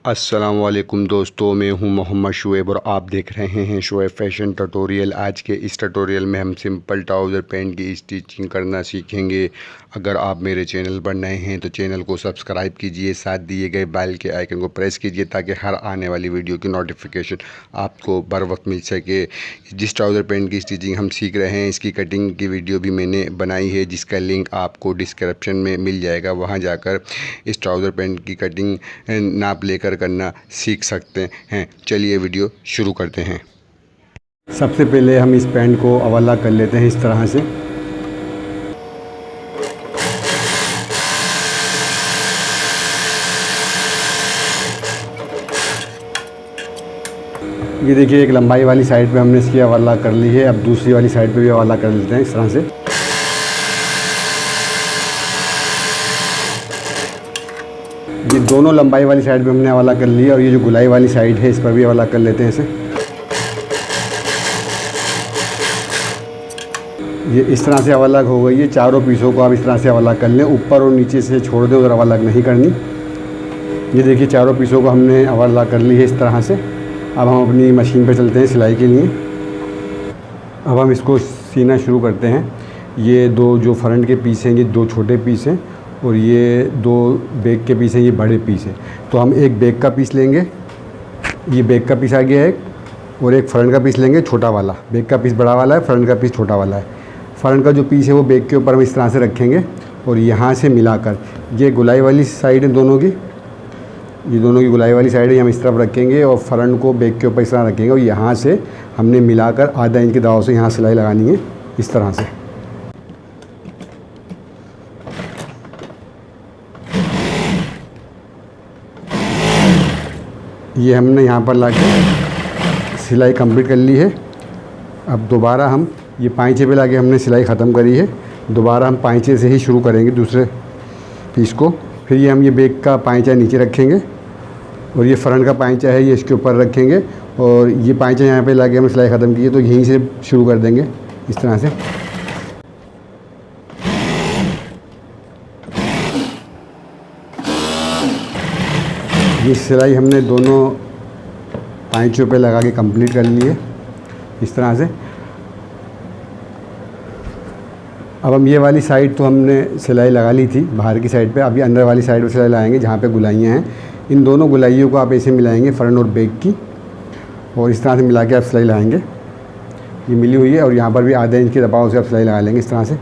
अस्सलामुअलैकुम दोस्तों, मैं हूं मोहम्मद शुएब और आप देख रहे हैं शुएब फैशन ट्यूटोरियल। आज के इस ट्यूटोरियल में हम सिंपल ट्राउज़र पैंट की स्टिचिंग करना सीखेंगे। अगर आप मेरे चैनल पर नए हैं तो चैनल को सब्सक्राइब कीजिए, साथ दिए गए बेल के आइकन को प्रेस कीजिए ताकि हर आने वाली वीडियो की नोटिफिकेशन आपको बर वक्त मिल सके। जिस ट्राउज़र पैंट की स्टिचिंग हम सीख रहे हैं इसकी कटिंग की वीडियो भी मैंने बनाई है, जिसका लिंक आपको डिस्क्रिप्शन में मिल जाएगा। वहाँ जाकर इस ट्राउज़र पैंट की कटिंग नाप लेकर करना सीख सकते हैं। चलिए वीडियो शुरू करते हैं। सबसे पहले हम इस पैंट को अवला कर लेते हैं इस तरह से। ये देखिए, एक लंबाई वाली साइड पे हमने इसकी अवला कर ली है। अब दूसरी वाली साइड पे भी अवला कर लेते हैं इस तरह से। ये दोनों लंबाई वाली साइड पे हमने अवला कर ली है और ये जो गुलाई वाली साइड है इस पर भी अवला कर लेते हैं इसे। ये इस तरह से अवला हो गई है। चारों पीसों को आप इस तरह से अवला कर लें, ऊपर और नीचे से छोड़ दें, उधर अवला नहीं करनी। ये देखिए, चारों पीसों को हमने अवला कर ली है इस तरह से। अब हम अपनी मशीन पे चलते हैं सिलाई के लिए। अब हम इसको सीना शुरू करते हैं। ये दो जो फ्रंट के पीस हैं ये दो छोटे पीस हैं और ये दो बैक के पीस हैं, ये बड़े पीस हैं। तो हम एक बैक का पीस लेंगे, ये बैक का पीस आ गया है, और एक फ्रंट का पीस लेंगे छोटा वाला। बैक का पीस बड़ा वाला है, फ्रंट का पीस छोटा वाला है। फ्रंट का जो पीस है वो बैक के ऊपर हम इस तरह से रखेंगे और यहाँ से मिलाकर ये गुलाई वाली साइड है दोनों की, ये दोनों की गुलाई वाली साइड है, हम इस तरफ रखेंगे और फ्रंट को बैक के ऊपर इस तरह रखेंगे और यहाँ से हमने मिलाकर आधा इंच के दबाव से यहाँ सिलाई लगानी है इस तरह से। ये हमने यहाँ पर लाके सिलाई कंप्लीट कर ली है। अब दोबारा हम ये पाँचे पे लाके हमने सिलाई ख़त्म करी है। दोबारा हम पाँचे से ही शुरू करेंगे दूसरे पीस को। फिर ये हम ये बैक का पाँचा नीचे रखेंगे और ये फ्रंट का पाँचा है ये इसके ऊपर रखेंगे और ये पाँचा यहाँ पे लाके हमने सिलाई ख़त्म की है तो यहीं से शुरू कर देंगे इस तरह से। ये सिलाई हमने दोनों पाँचों पे लगा के कंप्लीट कर ली है इस तरह से। अब हम ये वाली साइड तो हमने सिलाई लगा ली थी बाहर की साइड पे, अभी अंदर वाली साइड पे सिलाई लगाएंगे जहाँ पे गुलाइयाँ हैं। इन दोनों गुलाइयों को आप ऐसे मिलाएंगे फ्रंट और बैक की, और इस तरह से मिला के आप सिलाई लगाएंगे। ये मिली हुई है और यहाँ पर भी आधे इंच के दबाव से आप सिलाई लगा लेंगे इस तरह से।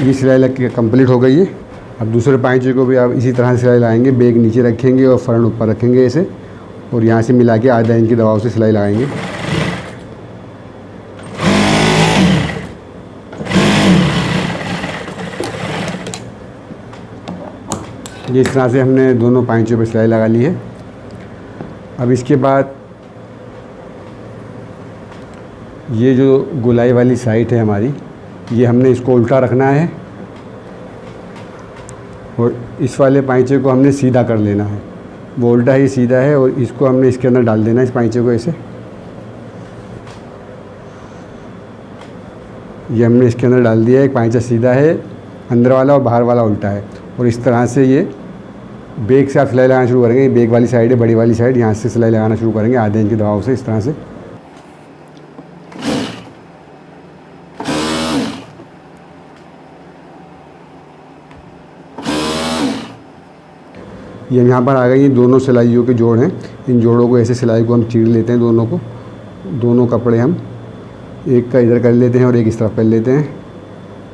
ये सिलाई लग के कंप्लीट हो गई है। अब दूसरे पाँचे को भी आप इसी तरह से सिलाई लगाएंगे, बैक नीचे रखेंगे और फ्रंट ऊपर रखेंगे ऐसे, और यहाँ से मिला के आधा इंच के दबाव से सिलाई लगाएंगे। ये इस तरह से हमने दोनों पाँचों पे सिलाई लगा ली है। अब इसके बाद ये जो गुलाई वाली साइड है हमारी, ये हमने इसको उल्टा रखना है और इस वाले पाँचे को हमने सीधा कर लेना है। वो उल्टा ही सीधा है और इसको हमने इसके अंदर डाल देना है, इस पाँचे को ऐसे। ये हमने इसके अंदर डाल दिया है। एक पाँचा सीधा है अंदर वाला और बाहर वाला उल्टा है, और इस तरह से ये बैक से आप सिलाई लगाना शुरू करेंगे। बैक वाली साइड है बड़ी वाली साइड, यहाँ से सिलाई लगाना शुरू करेंगे आधे इंच के दबाव से इस तरह से। ये यहाँ पर आ गई, ये दोनों सिलाइयों के जोड़ हैं। इन जोड़ों को ऐसे सिलाई को हम चीर लेते हैं, दोनों को, दोनों कपड़े हम एक का इधर कर लेते हैं और एक इस तरफ कर लेते हैं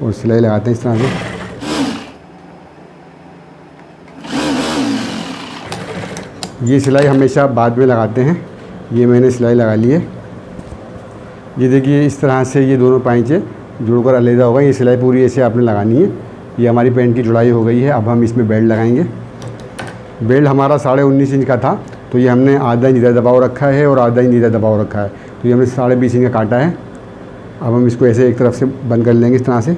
और सिलाई लगाते हैं इस तरह से। ये सिलाई हमेशा बाद में लगाते हैं। ये मैंने सिलाई लगा ली है। ये देखिए, इस तरह से ये दोनों पाँचे जुड़कर अलग होगा। ये सिलाई पूरी ऐसे आपने लगानी है। ये हमारी पैंट की जुड़ाई हो गई है। अब हम इसमें बेल्ट लगाएंगे। बेल्ट हमारा 19.5 इंच का था, तो ये हमने आधा इंच इधर दबाव रखा है और आधा इंच इधर दबाव रखा है, तो ये हमने 20.5 इंच का काटा है। अब हम इसको ऐसे एक तरफ से बंद कर लेंगे इस तरह से,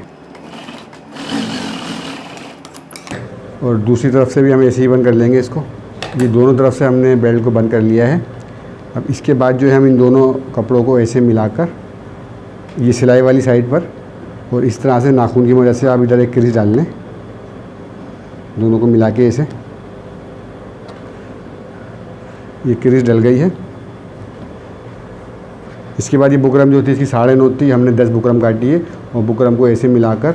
और दूसरी तरफ से भी हम ऐसे ही बंद कर लेंगे इसको। ये दोनों तरफ से हमने बेल्ट को बंद कर लिया है। अब इसके बाद जो है हम इन दोनों कपड़ों को ऐसे मिलाकर ये सिलाई वाली साइड पर और इस तरह से नाखून की मदद से आप इधर एक क्रीज डाल लें, दोनों को मिला के ऐसे। ये क्रीज डल गई है। इसके बाद ये बुकरम जो थी इसकी 9.5 थी, हमने 10 बुकरम काटी है और बुकरम को ऐसे मिलाकर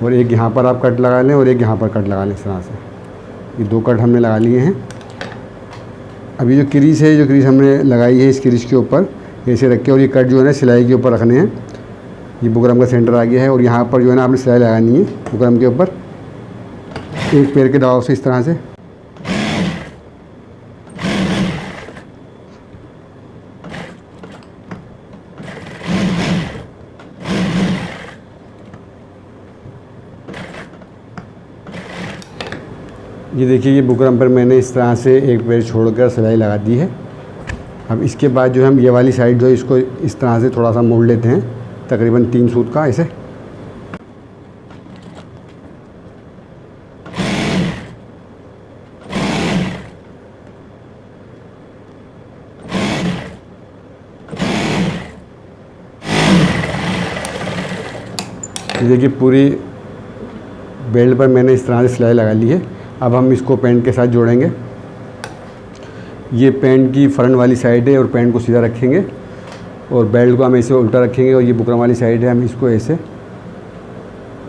और एक यहाँ पर आप कट लगा लें और एक यहाँ पर कट लगा लें। इस तरह से ये 2 कट हमने लगा लिए हैं। अभी जो क्रीज है, जो क्रीज हमने लगाई है, इस क्रीज के ऊपर ऐसे रख के और ये कट जो है ना सिलाई के ऊपर रखने हैं। ये बुकरम का सेंटर आ गया है और यहाँ पर जो है ना आपने सिलाई लगानी है बुकरम के ऊपर एक पैर के दबाव से, इस तरह से। ये देखिए, ये बुकरम पर मैंने इस तरह से एक पैर छोड़कर सिलाई लगा दी है। अब इसके बाद जो हम ये वाली साइड जो है इसको इस तरह से थोड़ा सा मोड़ लेते हैं, तकरीबन 3 सूत का ऐसे। ये देखिए, पूरी बेल्ट पर मैंने इस तरह से सिलाई लगा ली है। अब हम इसको पैंट के साथ जोड़ेंगे। ये पैंट की फ्रंट वाली साइड है और पैंट को सीधा रखेंगे और बेल्ट को हम ऐसे उल्टा रखेंगे और ये बुकरम वाली साइड है, हम इसको ऐसे।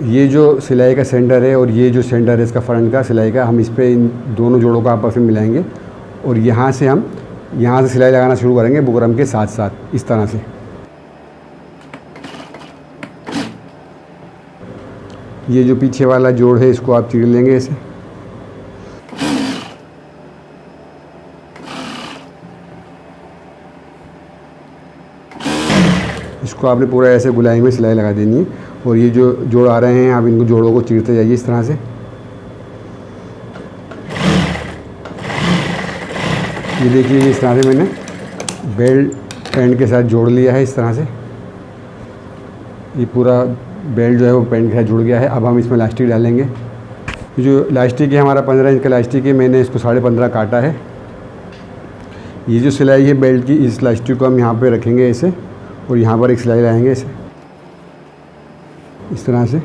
ये जो सिलाई का सेंटर है और ये जो सेंटर है इसका फ्रंट का सिलाई का, हम इस पर इन दोनों जोड़ों को आपस में मिलाएंगे और यहाँ से हम सिलाई लगाना शुरू करेंगे बुकरम के साथ साथ, इस तरह से। ये जो पीछे वाला जोड़ है इसको आप चीर लेंगे ऐसे। इसको आपने पूरा ऐसे गुलाई में सिलाई लगा देनी है और ये जो जोड़ आ रहे हैं आप इनको जोड़ों को चीरते जाइए इस तरह से। ये देखिए, इस तरह से मैंने बेल्ट पैंट के साथ जोड़ लिया है इस तरह से। ये पूरा बेल्ट जो है वो पैंट के साथ जुड़ गया है। अब हम इसमें इलास्टिक डालेंगे। ये जो इलास्टिक है हमारा 15 इंच का इलास्टिक है, मैंने इसको 15.5 काटा है। ये जो सिलाई है बेल्ट की, इस इलास्टिक को हम यहाँ पे रखेंगे ऐसे और यहाँ पर एक सिलाई लगाएंगे ऐसे, इस तरह से।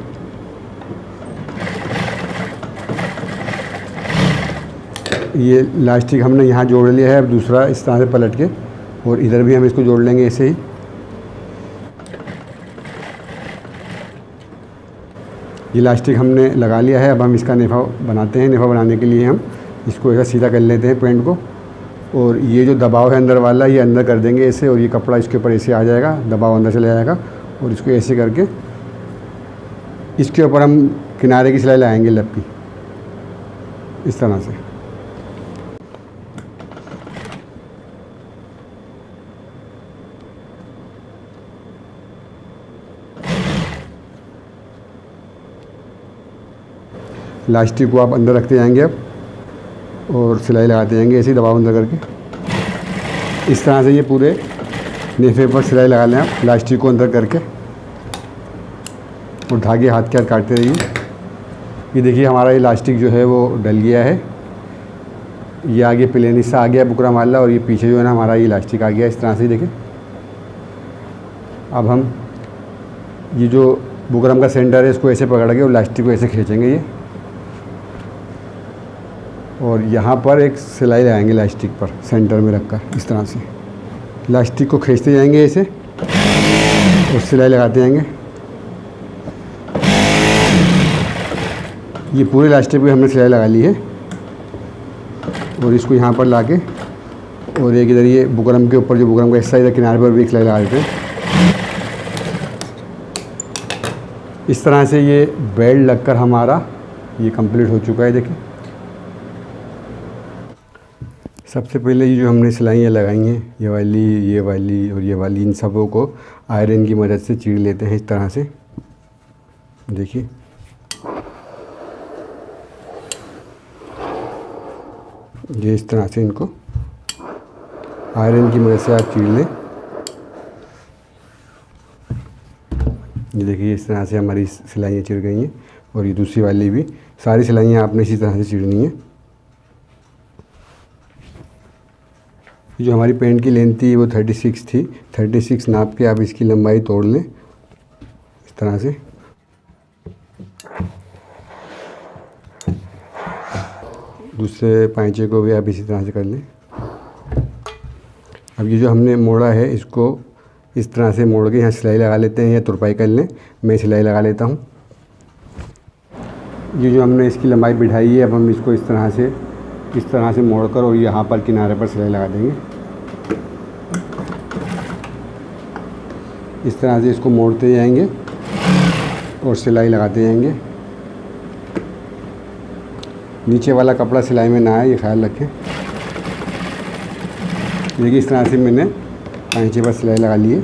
ये इलास्टिक हमने यहाँ जोड़ लिया है। अब दूसरा इस तरह से पलट के और इधर भी हम इसको जोड़ लेंगे ऐसे ही। ये इलास्टिक हमने लगा लिया है। अब हम इसका नेफा बनाते हैं। नेफा बनाने के लिए हम इसको ऐसा सीधा कर लेते हैं पैंट को और ये जो दबाव है अंदर वाला, ये अंदर कर देंगे ऐसे और ये कपड़ा इसके ऊपर ऐसे आ जाएगा, दबाव अंदर चला जाएगा और इसको ऐसे करके इसके ऊपर हम किनारे की सिलाई लगाएंगे लब की, इस तरह से। इलास्टिक को आप अंदर रखते जाएंगे अब और सिलाई लगाते जाएंगे ऐसे ही दबाव अंदर करके। इस तरह से ये पूरे नेफे पर सिलाई लगा लें आप, इलास्टिक को अंदर करके और धागे हाथ के हाथ काटते रहिए। ये देखिए, हमारा इलास्टिक जो है वो डल गया है। ये आगे प्लेन हिस्सा आ गया बुकरम वाला और ये पीछे जो है ना हमारा ये इलास्टिक आ गया इस तरह से। देखिए, अब हम ये जो बुकरम का सेंटर है इसको ऐसे पकड़ के और इलास्टिक को ऐसे खींचेंगे ये, और यहाँ पर एक सिलाई लगाएंगे इलास्टिक पर सेंटर में रखकर इस तरह से। इलास्टिक को खींचते जाएंगे ऐसे और सिलाई लगाते जाएंगे। ये पूरे इलास्टिक पे हमने सिलाई लगा ली है और इसको यहाँ पर लाके और एक इधर ये बुकरम के ऊपर, जो बुकरम का हिस्सा, इधर किनारे पर भी एक सिलाई लगा देते हैं। इस तरह से ये बेल्ट लगकर हमारा ये कंप्लीट हो चुका है। देखिए, सबसे पहले ये जो हमने सिलाइयाँ लगाई हैं, ये वाली और ये वाली, इन सबों को आयरन की मदद से चीर लेते हैं इस तरह से। देखिए, ये इस तरह से इनको आयरन की मदद से आप चीर लें। ये देखिए, इस तरह से हमारी सिलाइयाँ चिर गई हैं और ये दूसरी वाली भी। सारी सिलाइयाँ आपने इसी तरह से चिरनी है। जो हमारी पैंट की लेंथ थी वो 36 थी। 36 नाप के आप इसकी लंबाई तोड़ लें इस तरह से दूसरे पाइचे को भी आप इसी तरह से कर लें। अब ये जो हमने मोड़ा है इसको इस तरह से मोड़ के यहाँ सिलाई लगा लेते हैं या तुरपाई कर लें। मैं सिलाई लगा लेता हूँ। ये जो हमने इसकी लंबाई बिठाई है, अब हम इसको इस तरह से मोड़कर और यहाँ पर किनारे पर सिलाई लगा देंगे। इस तरह से इसको मोड़ते जाएंगे और सिलाई लगाते जाएंगे। नीचे वाला कपड़ा सिलाई में ना आए, ये ख्याल रखें। देखिए इस तरह से मैंने पाइचे पर सिलाई लगा ली है।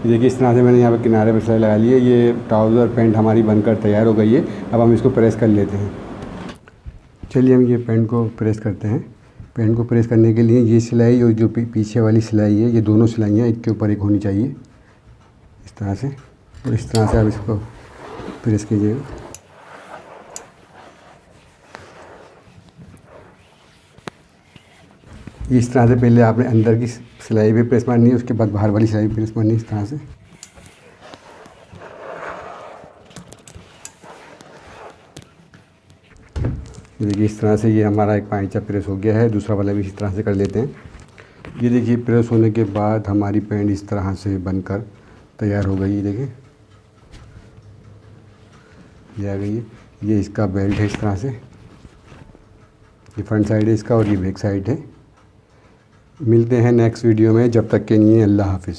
देखिए इस तरह से मैंने यहाँ पर किनारे पर सिलाई लगा ली है। ये ट्राउज़र पैंट हमारी बनकर तैयार हो गई है। अब हम इसको प्रेस कर लेते हैं। चलिए हम ये पैंट को प्रेस करते हैं। पैंट को प्रेस करने के लिए ये सिलाई और जो पीछे वाली सिलाई है, ये दोनों सिलाइयाँ एक के ऊपर एक होनी चाहिए, इस तरह से। और इस तरह से आप इसको प्रेस कीजिएगा। इस तरह से पहले आपने अंदर की सिलाई भी प्रेस मारनी है, उसके बाद बाहर वाली सिलाई भी प्रेस मारनी है, इस तरह से। देखिए इस तरह से ये हमारा एक पाइचा प्रेस हो गया है। दूसरा वाला भी इसी तरह से कर लेते हैं। ये देखिए प्रेस होने के बाद हमारी पैंट इस तरह से बनकर तैयार हो गई। देखिए ये आ गई है। ये इसका बेल्ट है, इस तरह से। ये फ्रंट साइड है इसका और ये बैक साइड है। मिलते हैं नेक्स्ट वीडियो में। जब तक के लिए अल्लाह हाफिज़।